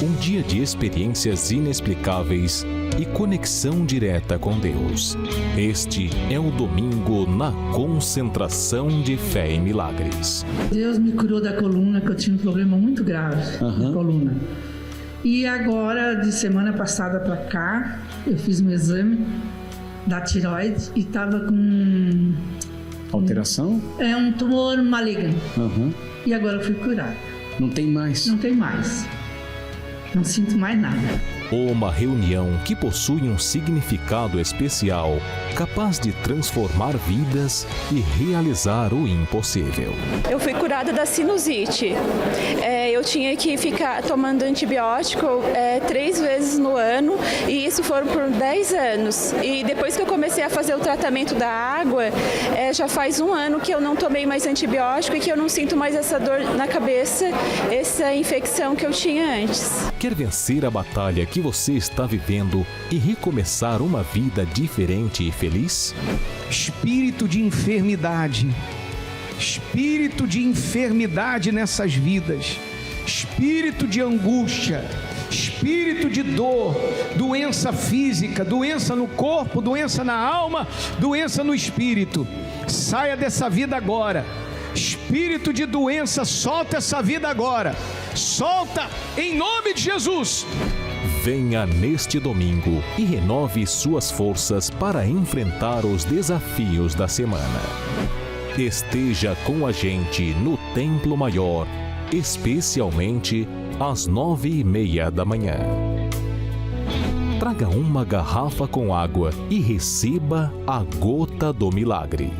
Um dia de experiências inexplicáveis e conexão direta com Deus. Este é o domingo na Concentração de Fé e Milagres. Deus me curou da coluna, que eu tinha um problema muito grave na coluna. E agora, de semana passada para cá, eu fiz um exame da tireoide e estava com... Alteração? É um tumor maligno. E agora eu fui curada. Não tem mais? Não tem mais. Não sinto mais nada. Uma reunião que possui um significado especial, capaz de transformar vidas e realizar o impossível. Eu fui curada da sinusite. Eu tinha que ficar tomando antibiótico 3 vezes no ano, e isso foram por 10 anos. E depois que eu comecei a fazer o tratamento da água, já faz 1 ano que eu não tomei mais antibiótico e que eu não sinto mais essa dor na cabeça, essa infecção que eu tinha antes. Quer vencer a batalha que você está vivendo e recomeçar uma vida diferente e feliz? Espírito de enfermidade nessas vidas, espírito de angústia, espírito de dor, doença física, doença no corpo, doença na alma, doença no espírito, saia dessa vida agora. Espírito de doença, solta essa vida agora, solta em nome de Jesus. Venha neste domingo e renove suas forças para enfrentar os desafios da semana. Esteja com a gente no Templo Maior, especialmente às 9:30 da manhã. Traga uma garrafa com água e receba a gota do milagre.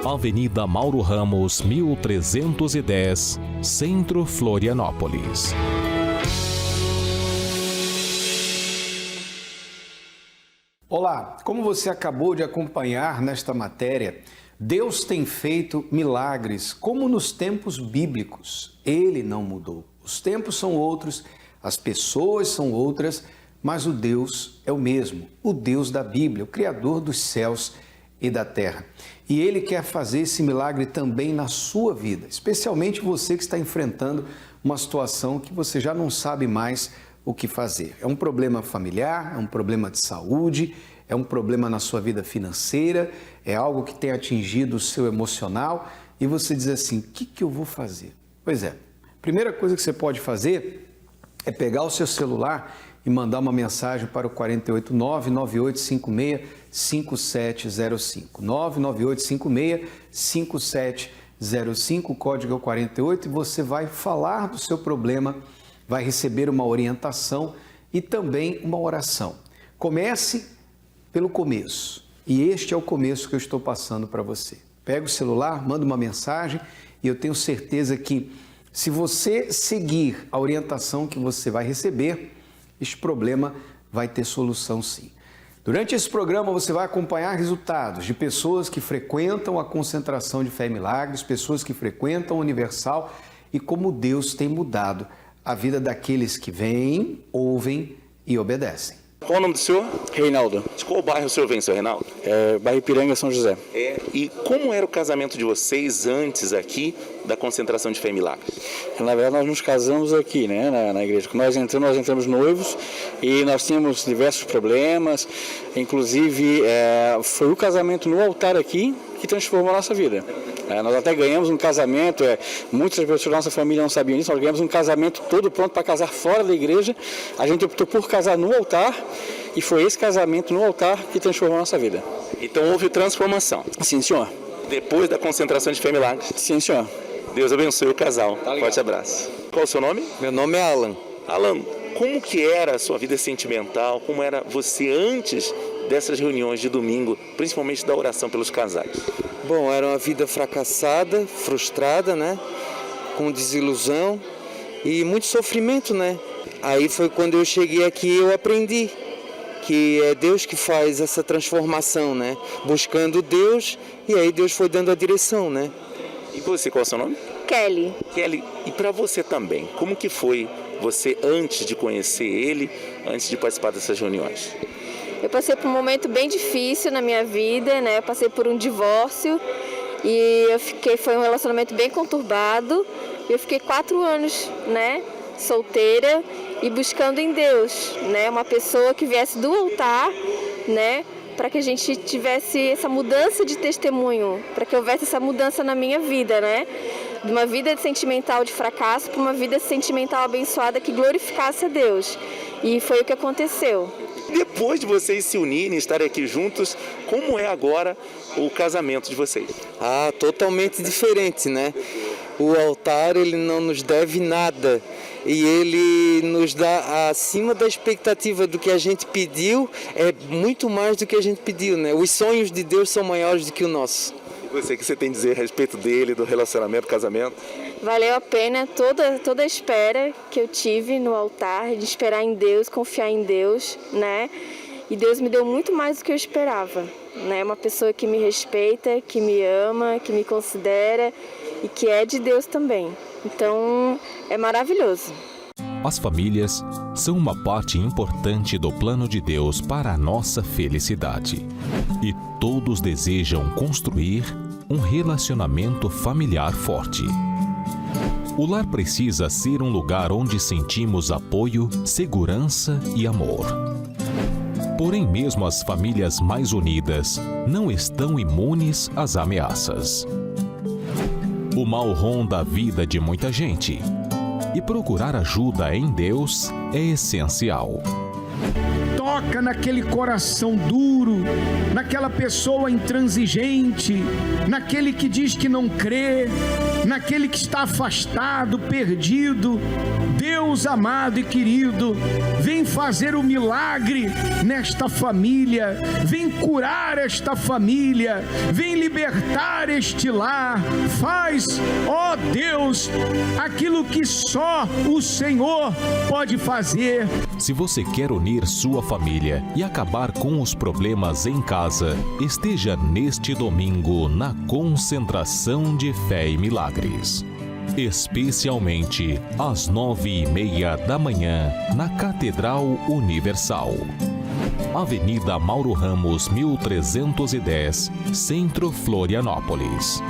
Avenida Mauro Ramos, 1310, Centro, Florianópolis. Olá, como você acabou de acompanhar nesta matéria, Deus tem feito milagres como nos tempos bíblicos. Ele não mudou. Os tempos são outros, as pessoas são outras, mas o Deus é o mesmo, o Deus da Bíblia, o Criador dos céus e da terra. E Ele quer fazer esse milagre também na sua vida, especialmente você que está enfrentando uma situação que você já não sabe mais o que fazer. É um problema familiar, é um problema de saúde, é um problema na sua vida financeira, é algo que tem atingido o seu emocional e você diz assim, o que eu vou fazer? Pois é, a primeira coisa que você pode fazer é pegar o seu celular e mandar uma mensagem para o 489-9856-5705. 99856-5705, o código é o 48, e você vai falar do seu problema, vai receber uma orientação e também uma oração. Comece pelo começo, e este é o começo que eu estou passando para você. Pega o celular, manda uma mensagem, e eu tenho certeza que se você seguir a orientação que você vai receber, este problema vai ter solução sim. Durante esse programa você vai acompanhar resultados de pessoas que frequentam a Concentração de Fé e Milagres, pessoas que frequentam a Universal e como Deus tem mudado a vida daqueles que vêm, ouvem e obedecem. Qual o nome do senhor? Reinaldo. De qual bairro o senhor vem, seu Reinaldo? Bairro Ipiranga, São José. E como era o casamento de vocês antes aqui da Concentração de Fé e Milagres? Na verdade, nós nos casamos aqui, né, na igreja. Quando nós entramos noivos e nós tínhamos diversos problemas. Inclusive, foi o casamento no altar aqui que transformou a nossa vida. Nós até ganhamos um casamento, muitas pessoas da nossa família não sabiam disso, nós ganhamos um casamento todo pronto para casar fora da igreja. A gente optou por casar no altar e foi esse casamento no altar que transformou a nossa vida. Então houve transformação? Sim, senhor. Depois da Concentração de Fé e Milagres? Sim, senhor. Deus abençoe o casal. Forte abraço. Qual o seu nome? Meu nome é Alan. Alan, como que era a sua vida sentimental? Como era você antes dessas reuniões de domingo, principalmente da oração pelos casais? Bom, era uma vida fracassada, frustrada, né? Com desilusão e muito sofrimento, né? Aí foi quando eu cheguei aqui e eu aprendi que é Deus que faz essa transformação, né? Buscando Deus, e aí Deus foi dando a direção, né? E você, qual é o seu nome? Kelly. Kelly, e para você também, como que foi você antes de conhecer ele, antes de participar dessas reuniões? Eu passei por um momento bem difícil na minha vida, né? Eu passei por um divórcio e foi um relacionamento bem conturbado. Eu fiquei 4 anos, né? Solteira e buscando em Deus, né? Uma pessoa que viesse do altar, né? Para que a gente tivesse essa mudança de testemunho, para que houvesse essa mudança na minha vida, né? De uma vida sentimental de fracasso para uma vida sentimental abençoada que glorificasse a Deus. E foi o que aconteceu. Depois de vocês se unirem, estarem aqui juntos, como é agora o casamento de vocês? Totalmente diferente, né? O altar, ele não nos deve nada. E ele nos dá acima da expectativa do que a gente pediu, é muito mais do que a gente pediu, né? Os sonhos de Deus são maiores do que o nosso. E você, o que você tem a dizer a respeito dele, do relacionamento, do casamento? Valeu a pena toda a espera que eu tive no altar, de esperar em Deus, confiar em Deus, né? E Deus me deu muito mais do que eu esperava, né? Uma pessoa que me respeita, que me ama, que me considera e que é de Deus também. Então, é maravilhoso. As famílias são uma parte importante do plano de Deus para a nossa felicidade. E todos desejam construir um relacionamento familiar forte. O lar precisa ser um lugar onde sentimos apoio, segurança e amor. Porém, mesmo as famílias mais unidas não estão imunes às ameaças. O mal ronda a vida de muita gente, e procurar ajuda em Deus é essencial. Toca naquele coração duro, naquela pessoa intransigente, naquele que diz que não crê, naquele que está afastado, perdido. Deus amado e querido, vem fazer o milagre nesta família, vem curar esta família, vem libertar este lar. Faz, ó Deus, aquilo que só o Senhor pode fazer. Se você quer unir sua família e acabar com os problemas em casa, esteja neste domingo na concentração de fé e milagres. Especialmente às 9:30 da manhã, na Catedral Universal. Avenida Mauro Ramos, 1310, Centro, Florianópolis.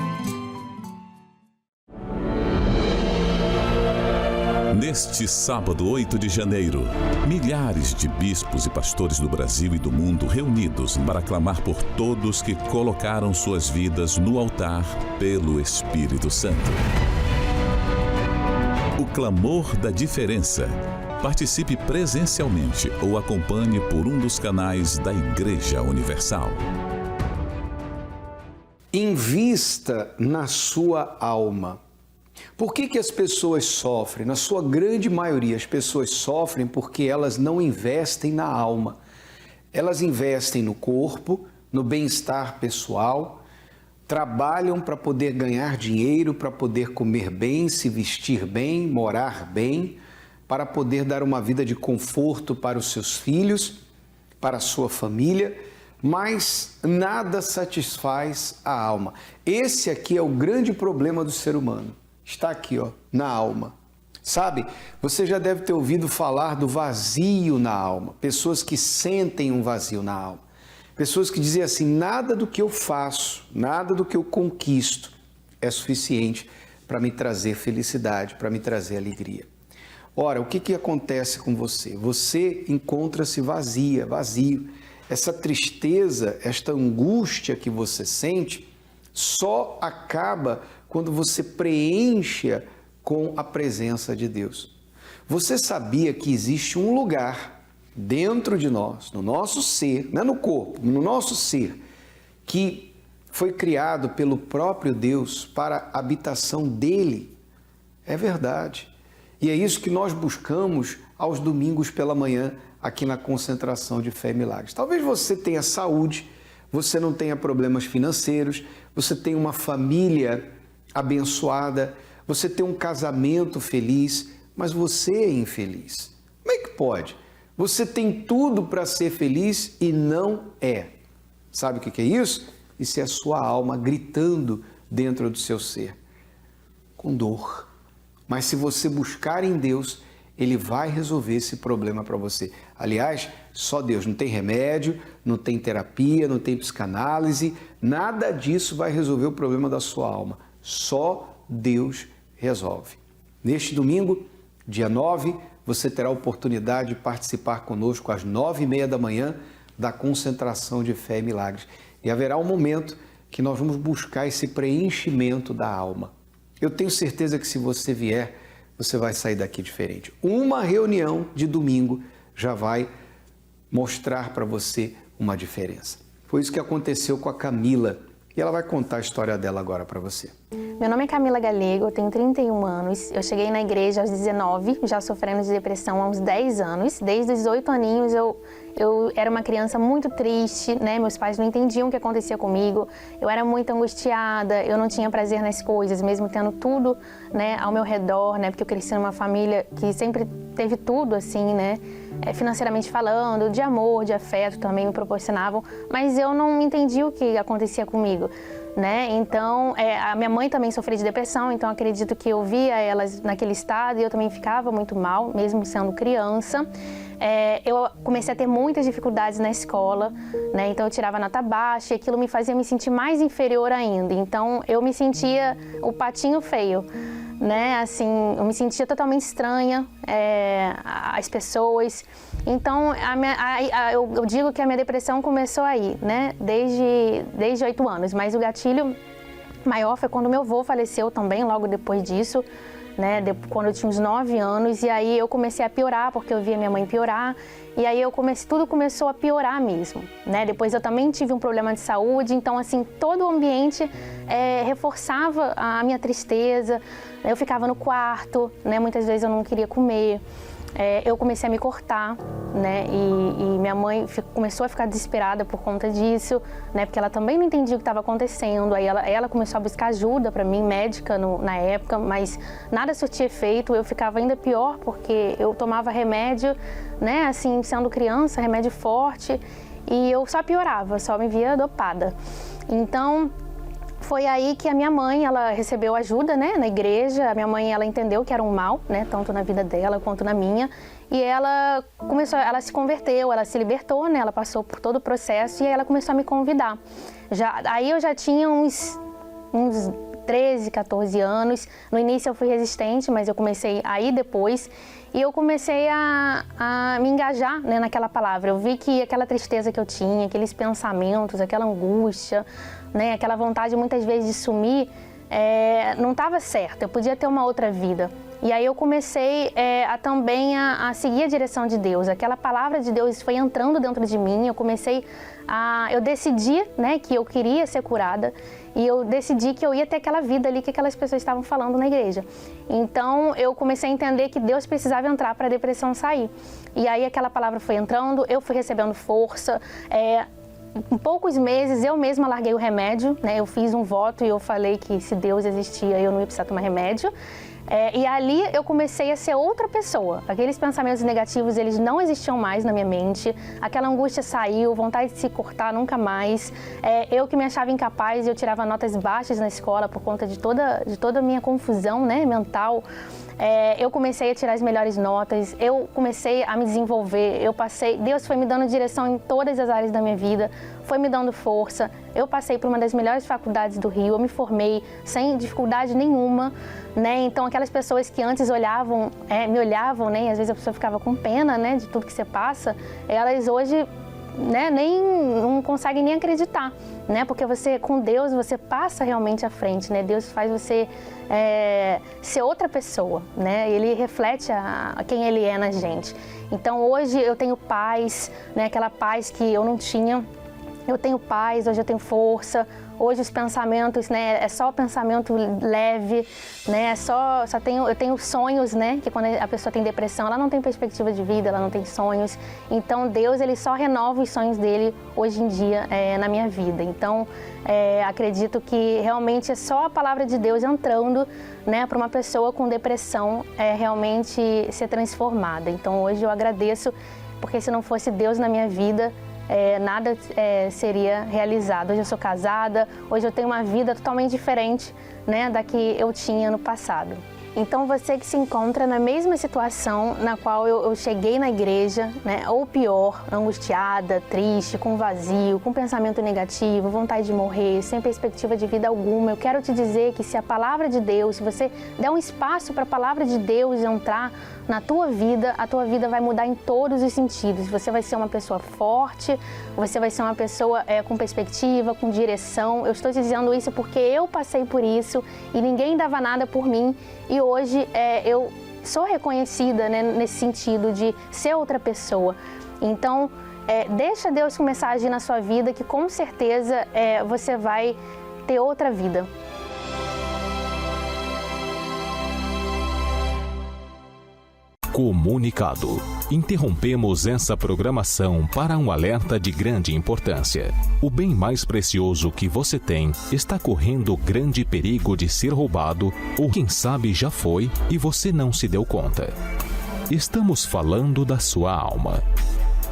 Neste sábado, 8 de janeiro, milhares de bispos e pastores do Brasil e do mundo reunidos para clamar por todos que colocaram suas vidas no altar pelo Espírito Santo. O clamor da diferença. Participe presencialmente ou acompanhe por um dos canais da Igreja Universal. Invista na sua alma. Por que as pessoas sofrem? Na sua grande maioria, as pessoas sofrem porque elas não investem na alma. Elas investem no corpo, no bem-estar pessoal, trabalham para poder ganhar dinheiro, para poder comer bem, se vestir bem, morar bem, para poder dar uma vida de conforto para os seus filhos, para a sua família, mas nada satisfaz a alma. Esse aqui é o grande problema do ser humano. Está aqui, ó, na alma. Sabe, você já deve ter ouvido falar do vazio na alma. Pessoas que sentem um vazio na alma. Pessoas que dizem assim, nada do que eu faço, nada do que eu conquisto é suficiente para me trazer felicidade, para me trazer alegria. Ora, o que acontece com você? Você encontra-se vazio. Essa tristeza, esta angústia que você sente, só acaba quando você preenche com a presença de Deus. Você sabia que existe um lugar dentro de nós, no nosso ser, não é no corpo, no nosso ser, que foi criado pelo próprio Deus para a habitação dele? É verdade. E é isso que nós buscamos aos domingos pela manhã, aqui na concentração de fé e milagres. Talvez você tenha saúde, você não tenha problemas financeiros, você tenha uma família abençoada, você tem um casamento feliz, mas você é infeliz. Como é que pode? Você tem tudo para ser feliz e não é. Sabe o que é isso? Isso é a sua alma gritando dentro do seu ser, com dor. Mas se você buscar em Deus, Ele vai resolver esse problema para você. Aliás, só Deus, não tem remédio, não tem terapia, não tem psicanálise, nada disso vai resolver o problema da sua alma. Só Deus resolve. Neste domingo, Dia 9, você terá a oportunidade de participar conosco às 9h30 da manhã da concentração de fé e milagres. E haverá um momento que nós vamos buscar esse preenchimento da alma. Eu tenho certeza que se você vier, você vai sair daqui diferente. Uma reunião de domingo já vai mostrar para você uma diferença. Foi isso que aconteceu com a Camila e ela vai contar a história dela agora para você. Meu nome é Camila Galego, eu tenho 31 anos. Eu cheguei na igreja aos 19, já sofrendo de depressão há uns 10 anos. Desde os 8 aninhos eu era uma criança muito triste, né? Meus pais não entendiam o que acontecia comigo. Eu era muito angustiada, eu não tinha prazer nas coisas, mesmo tendo tudo, né, ao meu redor, né? Porque eu cresci numa família que sempre teve tudo, assim, né? Financeiramente falando, de amor, de afeto também me proporcionavam, mas eu não entendi o que acontecia comigo, né? Então, a minha mãe também sofria de depressão, então acredito que eu via elas naquele estado e eu também ficava muito mal, mesmo sendo criança. Eu comecei a ter muitas dificuldades na escola, né? Então eu tirava nota baixa e aquilo me fazia me sentir mais inferior ainda. Então eu me sentia o patinho feio, né? Assim, eu me sentia totalmente estranha às pessoas. Então eu digo que a minha depressão começou aí, né? Desde 8 anos, mas o gatilho maior foi quando meu avô faleceu também, logo depois disso. Né, quando eu tinha uns 9 anos, e aí eu comecei a piorar, porque eu via minha mãe piorar, e aí tudo começou a piorar mesmo, né? Depois eu também tive um problema de saúde, então assim, todo o ambiente reforçava a minha tristeza, eu ficava no quarto, né? Muitas vezes eu não queria comer, eu comecei a me cortar, né? E minha mãe começou a ficar desesperada por conta disso, né? Porque ela também não entendia o que estava acontecendo. Aí ela começou a buscar ajuda para mim, médica na época, mas nada surtia efeito. Eu ficava ainda pior porque eu tomava remédio, né? Assim, sendo criança, remédio forte, e eu só piorava, só me via dopada. Então foi aí que a minha mãe, ela recebeu ajuda, né, na igreja. A minha mãe, ela entendeu que era um mal, né, tanto na vida dela quanto na minha. E ela se converteu, ela se libertou, né, ela passou por todo o processo e aí ela começou a me convidar. Aí eu já tinha uns 13, 14 anos. No início eu fui resistente, mas eu comecei a ir depois. E eu comecei a me engajar, né, naquela palavra. Eu vi que aquela tristeza que eu tinha, aqueles pensamentos, aquela angústia, né, aquela vontade muitas vezes de sumir, não estava certo. Eu podia ter uma outra vida. E aí eu comecei também a seguir a direção de Deus. Aquela palavra de Deus foi entrando dentro de mim. Eu decidi, né, que eu queria ser curada. E eu decidi que eu ia ter aquela vida ali que aquelas pessoas estavam falando na igreja. Então, eu comecei a entender que Deus precisava entrar para a depressão sair. E aí aquela palavra foi entrando, eu fui recebendo força. Em poucos meses, eu mesma larguei o remédio, né? Eu fiz um voto e eu falei que se Deus existia, eu não ia precisar tomar remédio. E ali eu comecei a ser outra pessoa. Aqueles pensamentos negativos, eles não existiam mais na minha mente. Aquela angústia saiu, vontade de se cortar nunca mais. Eu que me achava incapaz, eu tirava notas baixas na escola por conta de toda a minha confusão, né, mental. Eu comecei a tirar as melhores notas, eu comecei a me desenvolver, Deus foi me dando direção em todas as áreas da minha vida, foi me dando força. Eu passei por uma das melhores faculdades do Rio, eu me formei sem dificuldade nenhuma, né? Então aquelas pessoas que antes me olhavam, né? E às vezes a pessoa ficava com pena, né, de tudo que você passa, elas hoje, né, não conseguem nem acreditar, né? Porque com Deus você passa realmente à frente, né? Deus faz você ser outra pessoa, né? Ele reflete quem Ele é na gente. Então hoje eu tenho paz, né? Aquela paz que eu não tinha. Eu tenho paz, hoje eu tenho força. Hoje os pensamentos, né, é só pensamento leve, né, eu tenho sonhos, né, que quando a pessoa tem depressão, ela não tem perspectiva de vida, ela não tem sonhos. Então Deus, Ele só renova os sonhos dele hoje em dia na minha vida. Então acredito que realmente é só a palavra de Deus entrando, né, para uma pessoa com depressão realmente ser transformada. Então hoje eu agradeço, porque se não fosse Deus na minha vida, nada seria realizado. Hoje eu sou casada, hoje eu tenho uma vida totalmente diferente, né, da que eu tinha no passado. Então você que se encontra na mesma situação na qual eu cheguei na igreja, né? Ou pior, angustiada, triste, com vazio, com pensamento negativo, vontade de morrer, sem perspectiva de vida alguma, eu quero te dizer que se a palavra de Deus, se você der um espaço para a palavra de Deus entrar na tua vida, a tua vida vai mudar em todos os sentidos. Você vai ser uma pessoa forte, você vai ser uma pessoa com perspectiva, com direção. Eu estou te dizendo isso porque eu passei por isso e ninguém dava nada por mim. E hoje eu sou reconhecida, né, nesse sentido de ser outra pessoa. Então, deixa Deus começar a agir na sua vida, que com certeza você vai ter outra vida. Comunicado. Interrompemos essa programação para um alerta de grande importância. O bem mais precioso que você tem está correndo grande perigo de ser roubado ou quem sabe já foi e você não se deu conta. Estamos falando da sua alma.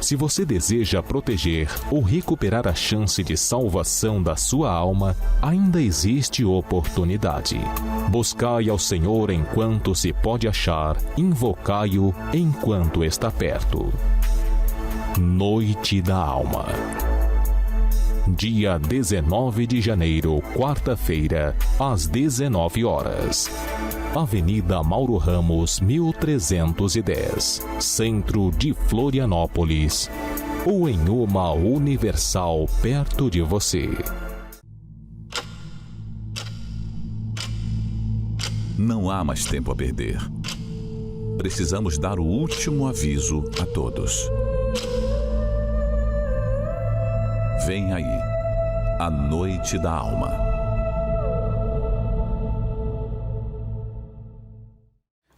Se você deseja proteger ou recuperar a chance de salvação da sua alma, ainda existe oportunidade. Buscai ao Senhor enquanto se pode achar, invocai-o enquanto está perto. Noite da Alma. Dia 19 de janeiro, quarta-feira, às 19 horas. Avenida Mauro Ramos, 1310, centro de Florianópolis, ou em uma Universal perto de você. Não há mais tempo a perder. Precisamos dar o último aviso a todos. Vem aí, a Noite da Alma.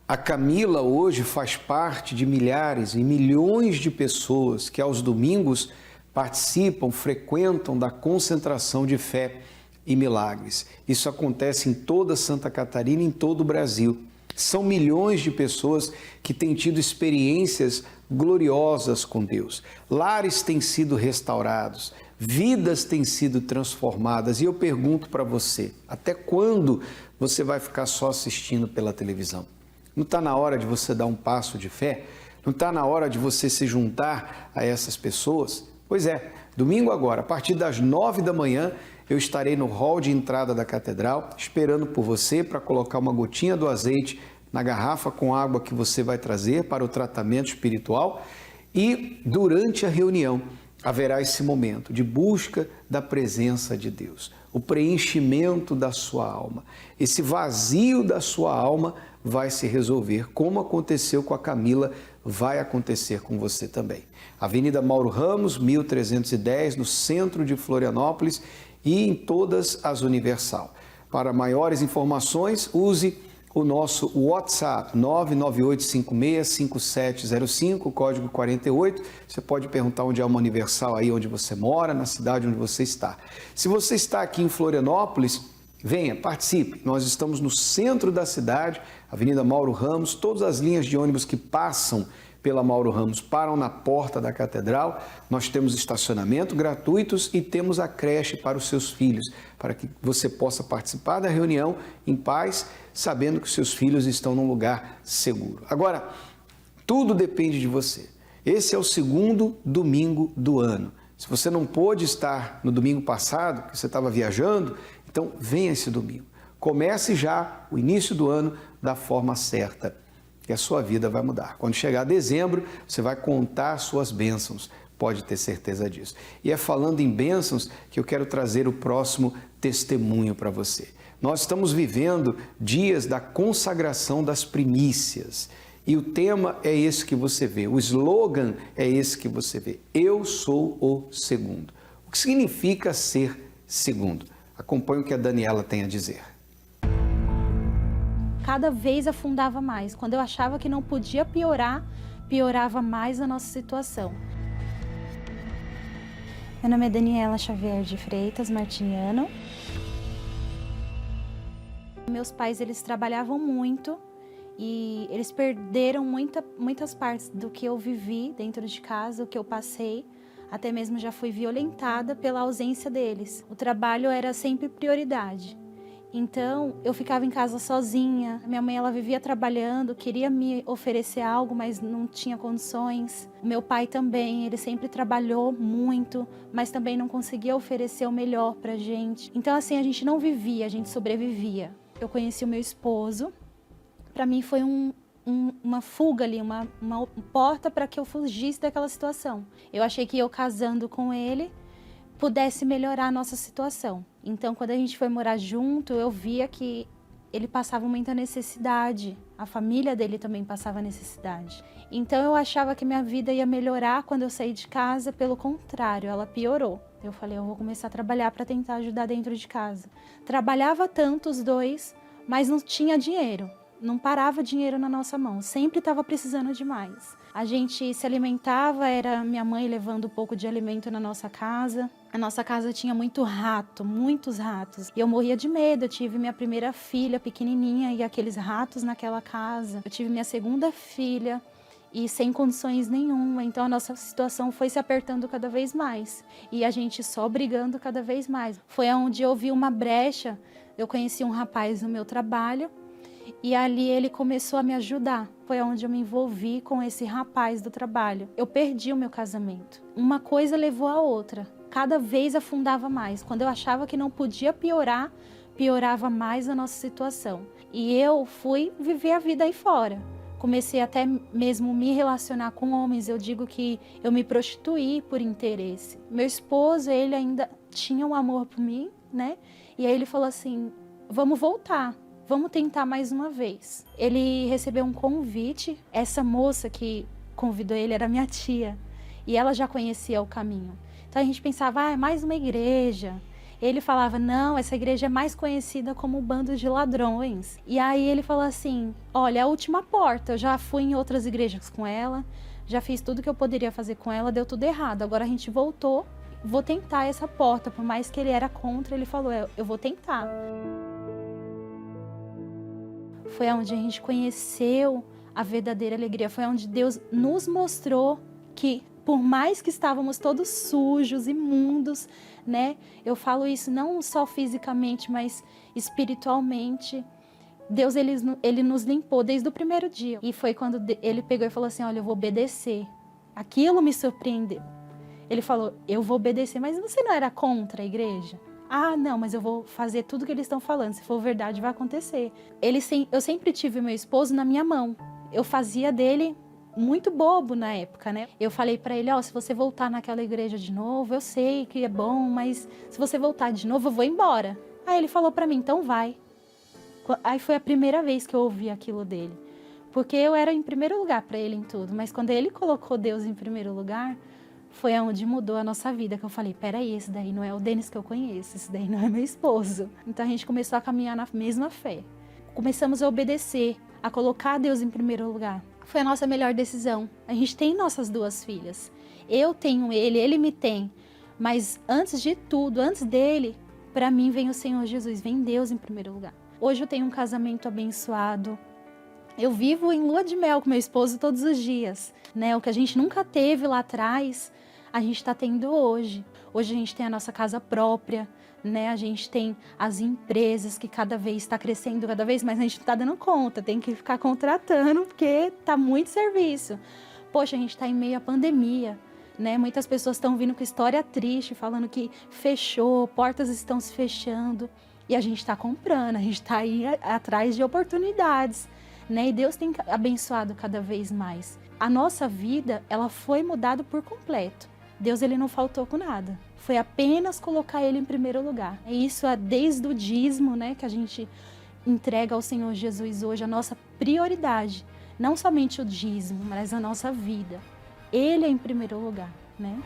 A Camila hoje faz parte de milhares e milhões de pessoas que aos domingos participam, frequentam da concentração de fé e milagres. Isso acontece em toda Santa Catarina e em todo o Brasil. São milhões de pessoas que têm tido experiências gloriosas com Deus. Lares têm sido restaurados, vidas têm sido transformadas. E eu pergunto para você, até quando você vai ficar só assistindo pela televisão? Não está na hora de você dar um passo de fé? Não está na hora de você se juntar a essas pessoas? Pois é, domingo agora, a partir das 9 da manhã, eu estarei no hall de entrada da catedral, esperando por você para colocar uma gotinha do azeite na garrafa com água que você vai trazer para o tratamento espiritual. E durante a reunião haverá esse momento de busca da presença de Deus, o preenchimento da sua alma. Esse vazio da sua alma vai se resolver, como aconteceu com a Camila, vai acontecer com você também. Avenida Mauro Ramos, 1310, no centro de Florianópolis e em todas as Universal. Para maiores informações, use o nosso WhatsApp, 998565705, código 48. Você pode perguntar onde é uma Universal aí onde você mora, na cidade onde você está. Se você está aqui em Florianópolis, venha, participe. Nós estamos no centro da cidade, Avenida Mauro Ramos, todas as linhas de ônibus que passam pela Mauro Ramos param na porta da catedral. Nós temos estacionamento gratuitos e temos a creche para os seus filhos, para que você possa participar da reunião em paz, sabendo que os seus filhos estão num lugar seguro. Agora, tudo depende de você. Esse é o segundo domingo do ano. Se você não pôde estar no domingo passado, que você estava viajando, então venha esse domingo. Comece já o início do ano da forma certa, que a sua vida vai mudar. Quando chegar dezembro, você vai contar suas bênçãos, pode ter certeza disso. E é falando em bênçãos que eu quero trazer o próximo testemunho para você. Nós estamos vivendo dias da consagração das primícias. E o tema é esse que você vê, o slogan é esse que você vê. Eu sou o segundo. O que significa ser segundo? Acompanhe o que a Daniela tem a dizer. Cada vez afundava mais. Quando eu achava que não podia piorar, piorava mais a nossa situação. Meu nome é Daniela Xavier de Freitas Martiniano. Meus pais, eles trabalhavam muito e eles perderam muitas partes do que eu vivi dentro de casa, o que eu passei. Até mesmo já fui violentada pela ausência deles. O trabalho era sempre prioridade. Então, eu ficava em casa sozinha. Minha mãe, ela vivia trabalhando, queria me oferecer algo, mas não tinha condições. Meu pai também, ele sempre trabalhou muito, mas também não conseguia oferecer o melhor pra gente. Então, assim, a gente não vivia, a gente sobrevivia. Eu conheci o meu esposo. Pra mim foi uma fuga ali, uma porta para que eu fugisse daquela situação. Eu achei que eu casando com ele pudesse melhorar a nossa situação. Então, quando a gente foi morar junto, eu via que ele passava muita necessidade. A família dele também passava necessidade. Então, eu achava que minha vida ia melhorar quando eu saí de casa. Pelo contrário, ela piorou. Eu falei, eu vou começar a trabalhar para tentar ajudar dentro de casa. Trabalhava tanto os dois, mas não tinha dinheiro. Não parava dinheiro na nossa mão, sempre estava precisando de mais. A gente se alimentava, era minha mãe levando um pouco de alimento na nossa casa. A nossa casa tinha muito rato, muitos ratos. E eu morria de medo, eu tive minha primeira filha pequenininha e aqueles ratos naquela casa. Eu tive minha segunda filha e sem condições nenhuma. Então a nossa situação foi se apertando cada vez mais. E a gente só brigando cada vez mais. Foi onde eu vi uma brecha, eu conheci um rapaz no meu trabalho. E ali ele começou a me ajudar. Foi onde eu me envolvi com esse rapaz do trabalho. Eu perdi o meu casamento. Uma coisa levou a outra. Cada vez afundava mais. Quando eu achava que não podia piorar, piorava mais a nossa situação. E eu fui viver a vida aí fora. Comecei até mesmo me relacionar com homens. Eu digo que eu me prostituí por interesse. Meu esposo, ele ainda tinha um amor por mim, né? E aí ele falou assim, vamos voltar. Vamos tentar mais uma vez. Ele recebeu um convite. Essa moça que convidou ele era minha tia. E ela já conhecia o caminho. Então a gente pensava, é mais uma igreja. Ele falava, não, essa igreja é mais conhecida como um bando de ladrões. E aí ele falou assim, olha, a última porta. Eu já fui em outras igrejas com ela. Já fiz tudo que eu poderia fazer com ela. Deu tudo errado. Agora a gente voltou. Vou tentar essa porta. Por mais que ele era contra, ele falou, eu vou tentar. Foi onde a gente conheceu a verdadeira alegria. Foi onde Deus nos mostrou que, por mais que estávamos todos sujos, imundos, né? Eu falo isso não só fisicamente, mas espiritualmente. Deus, ele nos limpou desde o primeiro dia. E foi quando ele pegou e falou assim, olha, eu vou obedecer. Aquilo me surpreendeu. Ele falou, eu vou obedecer, mas você não era contra a igreja? Ah, não, mas eu vou fazer tudo que eles estão falando. Se for verdade, vai acontecer. Eu sempre tive meu esposo na minha mão. Eu fazia dele muito bobo na época, né? Eu falei pra ele, se você voltar naquela igreja de novo, eu sei que é bom, mas se você voltar de novo, eu vou embora. Aí ele falou pra mim, então vai. Aí foi a primeira vez que eu ouvi aquilo dele. Porque eu era em primeiro lugar pra ele em tudo. Mas quando ele colocou Deus em primeiro lugar, foi onde mudou a nossa vida, que eu falei, peraí, esse daí não é o Denis que eu conheço, esse daí não é meu esposo. Então a gente começou a caminhar na mesma fé. Começamos a obedecer, a colocar Deus em primeiro lugar. Foi a nossa melhor decisão. A gente tem nossas duas filhas. Eu tenho ele me tem. Mas antes de tudo, antes dele, para mim vem o Senhor Jesus, vem Deus em primeiro lugar. Hoje eu tenho um casamento abençoado. Eu vivo em lua de mel com meu esposo todos os dias, né? O que a gente nunca teve lá atrás, a gente está tendo hoje. Hoje a gente tem a nossa casa própria, né? A gente tem as empresas que cada vez está crescendo, cada vez mais a gente não está dando conta, tem que ficar contratando porque tá muito serviço. Poxa, a gente está em meio à pandemia, né? Muitas pessoas estão vindo com história triste, falando que fechou, portas estão se fechando e a gente está comprando, a gente está aí atrás de oportunidades, né? E Deus tem abençoado cada vez mais. A nossa vida, ela foi mudada por completo. Deus, ele não faltou com nada. Foi apenas colocar ele em primeiro lugar. E isso é desde o dízimo, né, que a gente entrega ao Senhor Jesus hoje, a nossa prioridade. Não somente o dízimo, mas a nossa vida. Ele é em primeiro lugar, né?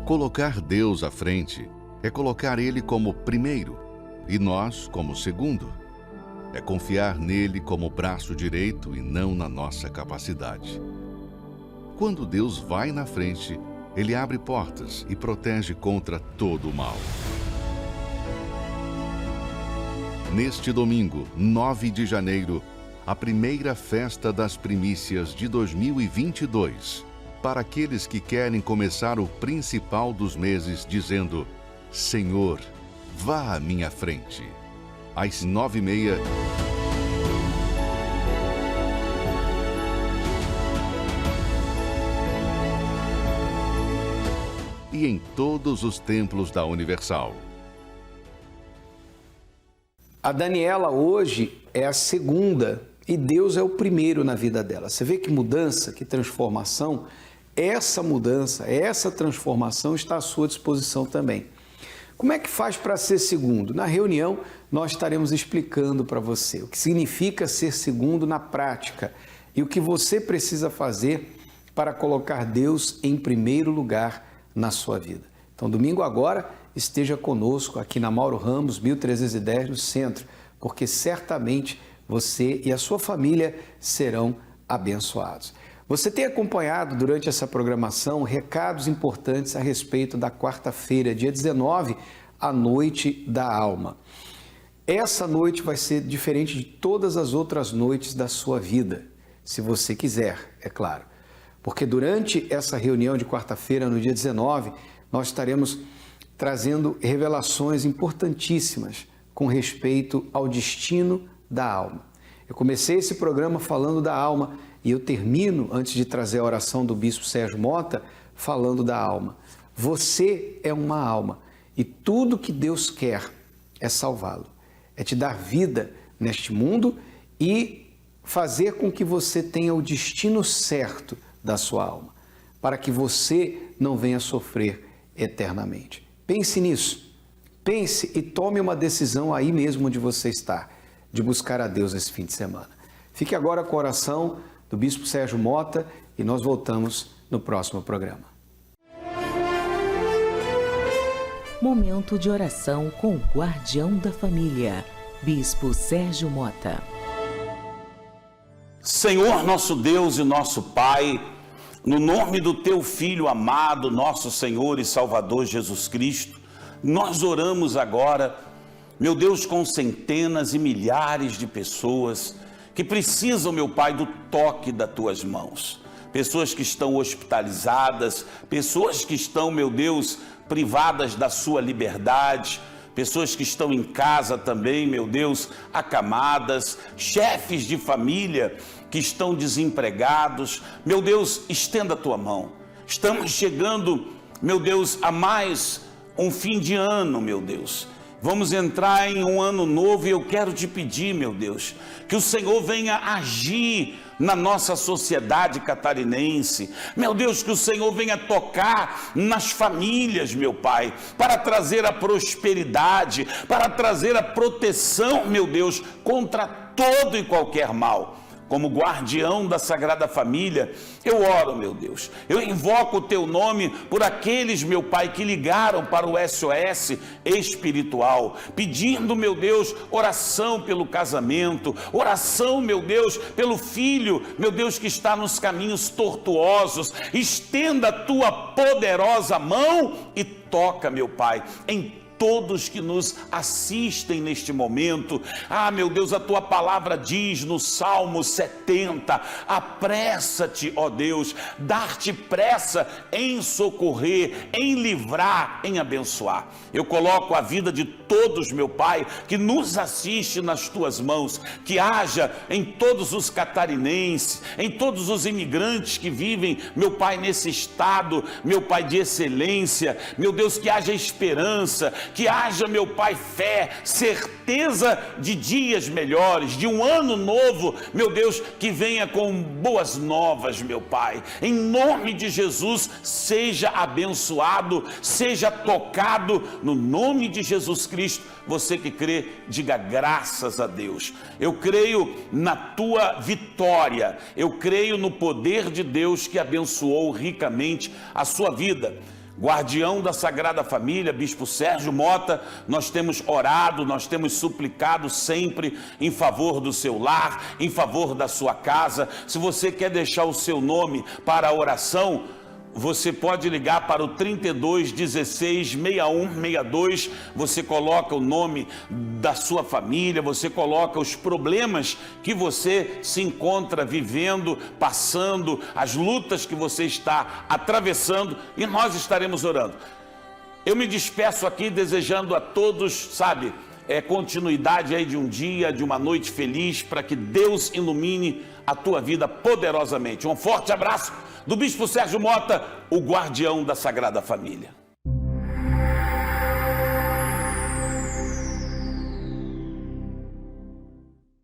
Colocar Deus à frente é colocar Ele como primeiro e nós como segundo. É confiar nele como braço direito e não na nossa capacidade. Quando Deus vai na frente, Ele abre portas e protege contra todo o mal. Neste domingo, 9 de janeiro, a primeira festa das primícias de 2022. Para aqueles que querem começar o principal dos meses dizendo: Senhor, vá à minha frente. Às 9h30. E em todos os templos da Universal. A Daniela hoje é a segunda e Deus é o primeiro na vida dela. Você vê que mudança, que transformação, essa mudança, essa transformação está à sua disposição também. Como é que faz para ser segundo? Na reunião nós estaremos explicando para você o que significa ser segundo na prática e o que você precisa fazer para colocar Deus em primeiro lugar na sua vida. Então, domingo agora, esteja conosco aqui na Mauro Ramos, 1310, no centro, porque certamente você e a sua família serão abençoados. Você tem acompanhado durante essa programação recados importantes a respeito da quarta-feira, dia 19, a Noite da Alma. Essa noite vai ser diferente de todas as outras noites da sua vida, se você quiser, é claro. Porque durante essa reunião de quarta-feira, no dia 19, nós estaremos trazendo revelações importantíssimas com respeito ao destino da alma. Eu comecei esse programa falando da alma e eu termino, antes de trazer a oração do Bispo Sérgio Mota, falando da alma. Você é uma alma e tudo que Deus quer é salvá-lo, é te dar vida neste mundo e fazer com que você tenha o destino certo da sua alma, para que você não venha sofrer eternamente. Pense nisso, pense e tome uma decisão aí mesmo onde você está, de buscar a Deus esse fim de semana. Fique agora com a oração do Bispo Sérgio Mota e nós voltamos no próximo programa. Momento de oração com o guardião da família, Bispo Sérgio Mota. Senhor nosso Deus e nosso Pai, no nome do Teu Filho amado, nosso Senhor e Salvador Jesus Cristo, nós oramos agora, meu Deus, com centenas e milhares de pessoas que precisam, meu Pai, do toque das Tuas mãos. Pessoas que estão hospitalizadas, pessoas que estão, meu Deus, privadas da sua liberdade, pessoas que estão em casa também, meu Deus, acamadas, chefes de família que estão desempregados. Meu Deus, estenda a Tua mão. Estamos chegando, meu Deus, a mais um fim de ano, meu Deus. Vamos entrar em um ano novo e eu quero te pedir, meu Deus, que o Senhor venha agir na nossa sociedade catarinense. Meu Deus, que o Senhor venha tocar nas famílias, meu Pai, para trazer a prosperidade, para trazer a proteção, meu Deus, contra todo e qualquer mal. Como guardião da Sagrada Família, eu oro, meu Deus, eu invoco o Teu nome por aqueles, meu Pai, que ligaram para o SOS espiritual, pedindo, meu Deus, oração pelo casamento, oração, meu Deus, pelo filho, meu Deus, que está nos caminhos tortuosos. Estenda a Tua poderosa mão e toca, meu Pai, em todos que nos assistem neste momento. Ah, meu Deus, a Tua palavra diz no Salmo 70, apressa-te, ó Deus, dar-te pressa em socorrer, em livrar, em abençoar. Eu coloco a vida de todos, meu Pai, que nos assiste nas Tuas mãos, que haja em todos os catarinenses, em todos os imigrantes que vivem, meu Pai, nesse estado, meu Pai, de excelência, meu Deus, que haja esperança, que haja, meu Pai, fé, certeza de dias melhores, de um ano novo, meu Deus, que venha com boas novas, meu Pai. Em nome de Jesus, seja abençoado, seja tocado, no nome de Jesus Cristo. Você que crê, diga graças a Deus. Eu creio na Tua vitória, eu creio no poder de Deus que abençoou ricamente a sua vida. Guardião da Sagrada Família, Bispo Sérgio Mota, nós temos orado, nós temos suplicado sempre em favor do seu lar, em favor da sua casa. Se você quer deixar o seu nome para a oração, você pode ligar para o 32 16 61 62, você coloca o nome da sua família, você coloca os problemas que você se encontra vivendo, passando, as lutas que você está atravessando, e nós estaremos orando. Eu me despeço aqui desejando a todos, sabe, continuidade aí de um dia, de uma noite feliz, para que Deus ilumine a tua vida poderosamente. Um forte abraço do Bispo Sérgio Mota, o guardião da Sagrada Família.